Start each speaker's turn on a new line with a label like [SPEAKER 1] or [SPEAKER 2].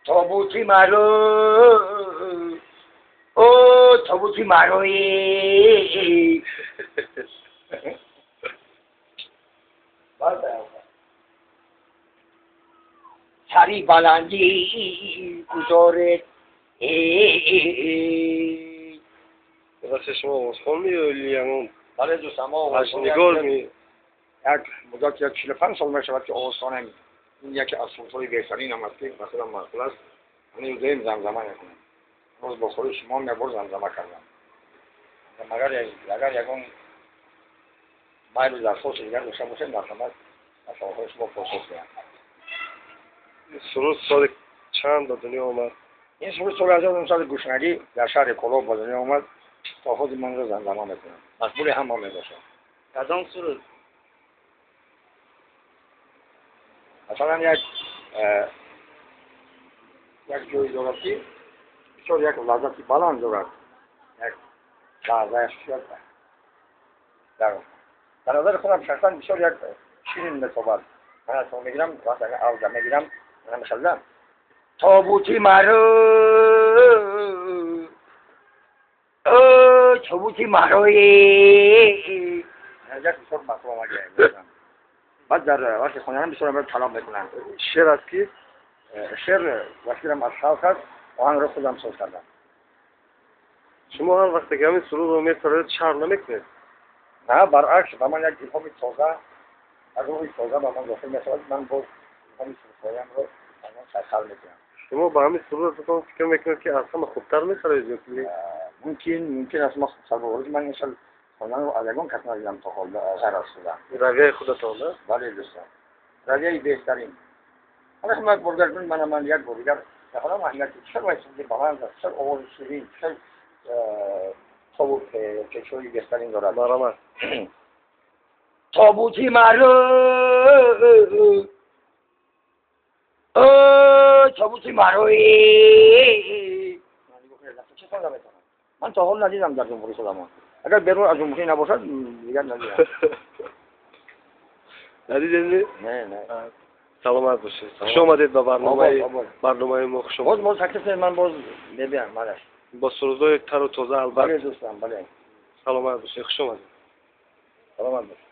[SPEAKER 1] تابوتی مرو او تابوتی مروی سری بلندی گذارد
[SPEAKER 2] واسه شما واسخون می‌یولی همون
[SPEAKER 1] بله دوستم ما
[SPEAKER 2] نگار می
[SPEAKER 1] یک مدت یک 45 سال میشود که آستانه این یکی از صوت‌های بهترین هم است که مثلا معقول است من روزه زمزمه میکنم روز با خود شما نبر زمزمه کردم مگر اگر یکون مایل در خود دیگر داشته باشه نفهمد اصلا خودش با پاسخ میاد
[SPEAKER 2] سرود سال چند به دنیا آمد؟
[SPEAKER 1] این سرود سال 1900 گوشنگی در شهر کلوب به دنیا آمد تا خود من رو زمزمه میکنم مسئول هم میباشم
[SPEAKER 3] کدام سرود؟
[SPEAKER 1] مثلا یک جوی دارد که بسیار یک لحظتی بلند دارد یک لحظه شد در نظر خودم شخصا بسیار یک شیرین میتابد من از تو میگیرم وقت اگر آوزه میگیرم من مثلا تابوتی مرو تابوتی مروی یک بسیار مطلوب آمده بعد در وقت خونیانم بسیار باید کلام میکنم
[SPEAKER 2] شعر از کی؟
[SPEAKER 1] شعر وکیلم از خلق است آهنگ را خودم ساز کردم
[SPEAKER 2] شما هر وقت که همین سرود رو میسرید شعر نمیکنید؟
[SPEAKER 1] نه برعکس با من یک الهام تازه از روی تازه با من داخل میشود من باز الهام سرودهایم رو من سرخل میکنم
[SPEAKER 2] شما با همین سرود فکر میکنید که اصلا خوبتر میسرید؟
[SPEAKER 1] ممکن است ما خوبتر بگوید من مثلا خواندن رو از یکان کس ندیدم تا حال غیر از خودم
[SPEAKER 2] رویه خودتان نه؟
[SPEAKER 1] بله دوستان رویه بهترین حالا شما برگر کنید من یک برگر حالا من یک چه باید سوزی بلند است چه آواز شیرین چه کشوری بهترین دارد
[SPEAKER 2] برامد
[SPEAKER 1] تابوتی مرو تابوتی مروی من تا حال ندیدم در جمهوری خودم اگر بیرون از جمهوری نباشد دیگر ندیدم
[SPEAKER 2] ندیدید؟
[SPEAKER 1] نه
[SPEAKER 2] سلامت باشید خوش آمدید به برنامه ما خوش آمدید
[SPEAKER 1] باز تکلیف من باز ببینم مالش
[SPEAKER 2] با سرودهای تر و تازه البته
[SPEAKER 1] بله دوستان بله
[SPEAKER 2] سلامت باشید خوش آمدید
[SPEAKER 1] سلامت باشید